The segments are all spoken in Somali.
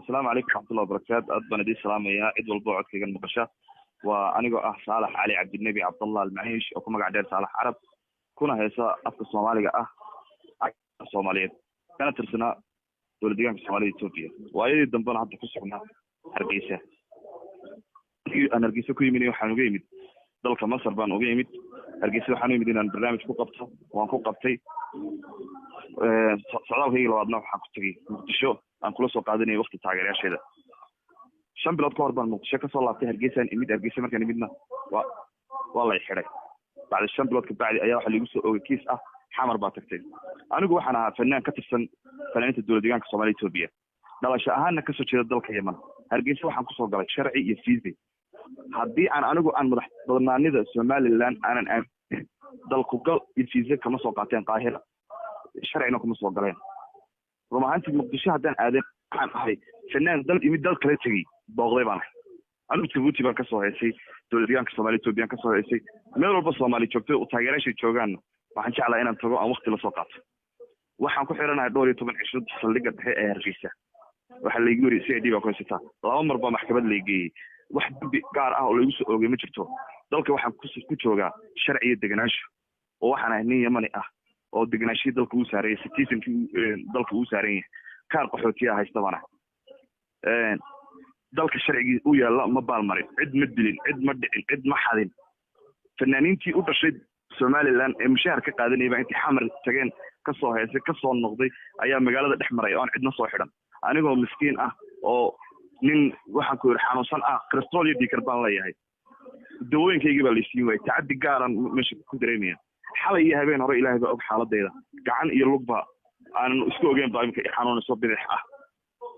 السلام عليكم ورحمة الله وبركاته. أدبنا دي سلام يا عيد والبعد كي جن مقشة وأنا صالح علي عبد النبي عبد الله المعيش وكما قاعد صالح عرب كنا هيسا أفك الصومالي الصوماليين كانت رسنا دولديان في الصومالية إثيوبيا وأيضا دنبنا حتى كسرنا هرقيسة أنا هرقيسة كوي مني وحنو جيمد dalka Masar baan uga yimid hargeysa waxaan yimid inaan barnaamij ku qabto waan ku qabtay socdaalkayga labaadna waxaan ku tagay muqdisho aan kula soo qaadanay waqti taageerayaasheeda 5 bilood ka hor baan muqdisho ka soo laabtay hargeysa markaan imidna waa la xiray bacda 5 bilood ka bacdi ayaa waxa lagu soo oogay kiis ah xamar baa tagtay anigu waxaan ahaa fanaan ka tirsan fanaaniinta dowladda deegaanka Soomaaliya Itoobiya dhalasho ahaanna ka soo jeeda dalka Yemen hargeysa waxaan ku soo galay sharci iyo fiisi haddii aan anigu aan madax badnaanida Somaliland aanan dalku gal fiisa kama soo qaateen qaahira sharcina kuma soo galeen rumaantii muqdisho haddaan aaday waxaan ahay fanaan dal imid dal kale tagay booqday baan anigu Djibouti baan ka soo heesay dowladda Soomaaliya Itoobiya ka soo heesay meel walba Soomaali joogtay oo taageerayaasha joogaan waxaan jeclahay inaan tago aan waqti la soo qaato waxaan ku xiranahay 12 cisho saldhigga dhexe ee Hargeysa waxa la igu yiri CID baa ku haysta laba mar baa maxkamad la geeyay wax dambi gaar ah oo lagu soo oogay ma jirto dalka waxaan ku joogaa sharciyo deganaansho oo waxaan ahay nin Yemani ah oo deganaansho dalka uu saaray citizenki dalka uu saaray kaar qaxootiga haysta bana dalka sharciga uu yaala ma baalmarin cid ma dilin cid ma dhicin cid ma xadin fanaaniintii u dhashay Somaliland ee mushaar ka qaadanayba intii xamar tageen ka soo heesay ka soo noqday ayaa magaalada dhex maray oo aan cidna soo xidhan anigoo miskiin ah oo nin waxaan ku yiri xanuunsan ah kristool iyo dhiikar baan leeyahay dawooyinkayga baa la siin waayay tacaddi gaaran meesha ku dareemaya xalay iyo habeen hore ilaahay baa og xaaladeyda gacan iyo lugba aan isku ogeyn baa imka xanuun soo bidix ah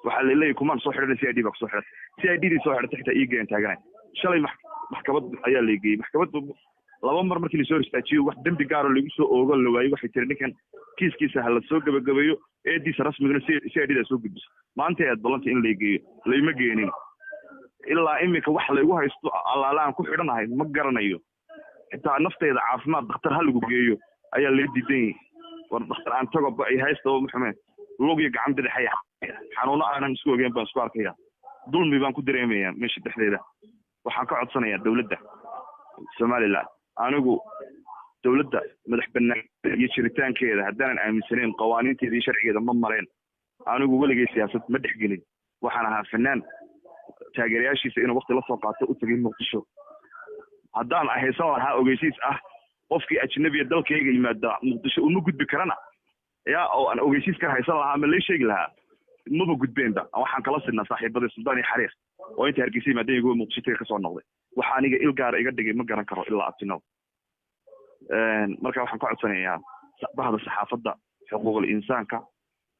waxa la leeyahay kumaan soo xidhan CID baa soo xidhan CID soo xidhan xitaa ii geen taagan shalay maxkamad ayaa la geeyay maxkamad laba mar markii la soo istaajiyo wax dambi gaar ah lagu soo oogo la waayay waxay tiri ninkan kiiskiisa hal soo gabagabeeyo eediisa rasmiga CID soo gudbis maanta ay balanta in la geeyo layma geenin ilaa imika wax la igu haysto alaalaan ku xidhanahay ma garanayo xitaa naftayda caafimaad dhakhtar hal lagu geeyo ayaa la diiday war dhakhtar aan tago ba ay haysto maxamed loogiyo gacan bidixay xanuuno aanan isku ogeyn baan isku arkaya dulmi baan ku dareemayaa meesha dhexdeeda waxaan ka codsanayaa dawladda Somaliland anigu dawladda madax bannaan iyo jiritaankeeda haddaan aaminsaneyn qawaaniinteeda iyo sharcigeeda ma mareen anigu waligay siyaasad ma dhexgelin waxaan ahaa fanaan taageerayaashiisa inuu waqti la soo qaato u tagay muqdisho haddaan ahaysan lahaa ogeysiis ah qofkii ajnabiga dalkayga yimaada muqdisho uma gudbi karana yaa oo aan ogeysiis ka haysan lahaa ma la sheegi lahaa maba gudbeenba waxaan kala sidnaa saaxiibada Suldaan iyo Xariir oo inta Hargeysa yimaadeen muqdisho ka soo noqday waxa aniga il gaar iga dhigay ma garan karo ilaa abtino marka waxaan ku codsanayaa bahda saxaafadda xuquuqul insaanka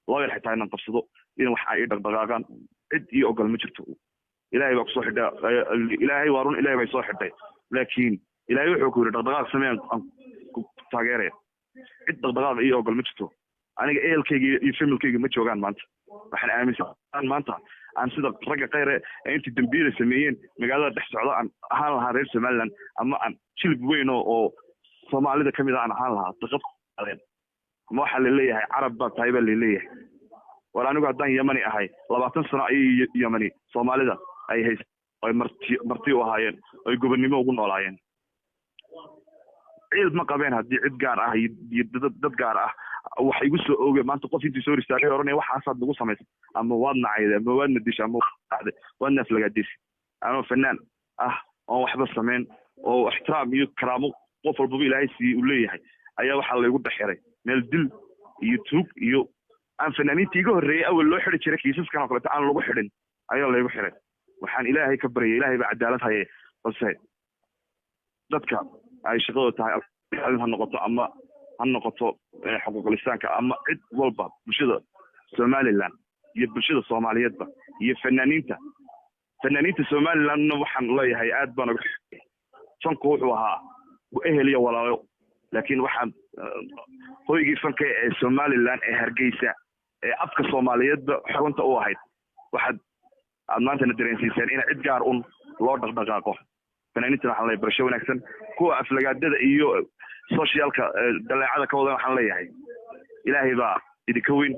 loo yar xitaa inaan qabsado in wax ay dhaqdhaqaaqaan cid iyo ogol ma jirto ilaahay baa ku soo xidhay ilaahay waa run ilaahay bay soo xidhay laakiin ilaahay wuxuu ku yiri dhaqdhaqaaq sameeyaan ku taageeraya cid dhaqdhaqaaq iyo ogol ma jirto aniga ehelkayga iyo familkayga ma joogaan maanta waxaan aaminsan maanta aan sida ragga qayr ee intii dambiile sameeyeen magaalada dhex socda aan ahaan lahaa reer Somaliland ama aan jilib weyn oo Soomaalida kamid ah aan ahaan lahaa daqab ma waxa la leeyahay carab baa tahay baa la leeyahay war anigu haddaan Yemani ahay 20 sano ay Yemani Soomaalida ay haysay ay marti u ahaayeen ay gobonnimo ugu noolaayeen ciid ma qabeen haddii cid gaar ah iyo dad gaar ah waxa igu soo oogay maanta qof intii soo ristaagay oranay waxaasaad lagu samaysay ama waad nacayday ama waad nadishay ama waad naf laga disay anoo fanaan ah oo waxba sameyn oo ixtiraam iyo karaamo qof walba ilaahay si uu leeyahay ayaa waxa la igu dhaxiray meel dil iyo tuug iyo aan fanaaniintii iga horreeyay awal loo xiri jiray kiisaskan oo kale aan lagu xidhin ayaa la igu xiray waxaan ilaahay ka baryay ilaahay baa cadaalad hayay balse dadka ay shaqada tahay ha noqoto ama ha noqoto xuquuqul insaanka ama cid walba bulshada Somaliland iyo bulshada Soomaaliyeedba iyo fanaaniinta Somaliland waxaan leeyahay aad baan uga fanku wuxuu ahaa ehel iyo walaalo laakiin waxaan hoygii fanka ee Somaliland ee Hargeysa ee afka Soomaaliyeedba xarunta u ahayd waxaad maanta dareensiiseen in cid gaar loo dhaqdhaqaaqo fanaaniinta waxaan leeyahay barasho wanaagsan kuwa aflagaadada iyo socialka dalaacada ka wada waxaan leeyahay ilaahay baa idinka weyn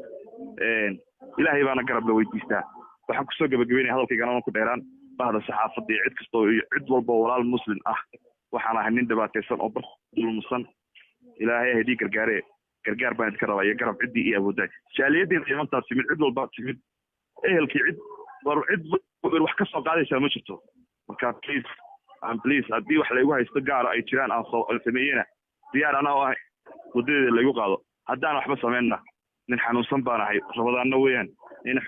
ilaahay baana garab la weydiistaa waxaan kusoo gabagabeynaya hadalkaygana ku dheeraan bahda saxaafadda cid kastoo iyo cid walba walaal muslim ah waxaan ahay nin dhibaataysan oo dulmusan ilaahay hadii gargaar baan idinka rabaa iyo garab ciddii iyo awoodday jaaliyadiina imantaas timid cid walba timid ehelkii cid wax ka soo qaadaysaa ma jirto marka please haddii wax laygu haysto gaar ay jiraan aan sameeyena diyaar anaa ah wadadeeda laygu qaado haddaan waxba sameynna nin xanuunsan baan ahay rabadaanna weeyaan in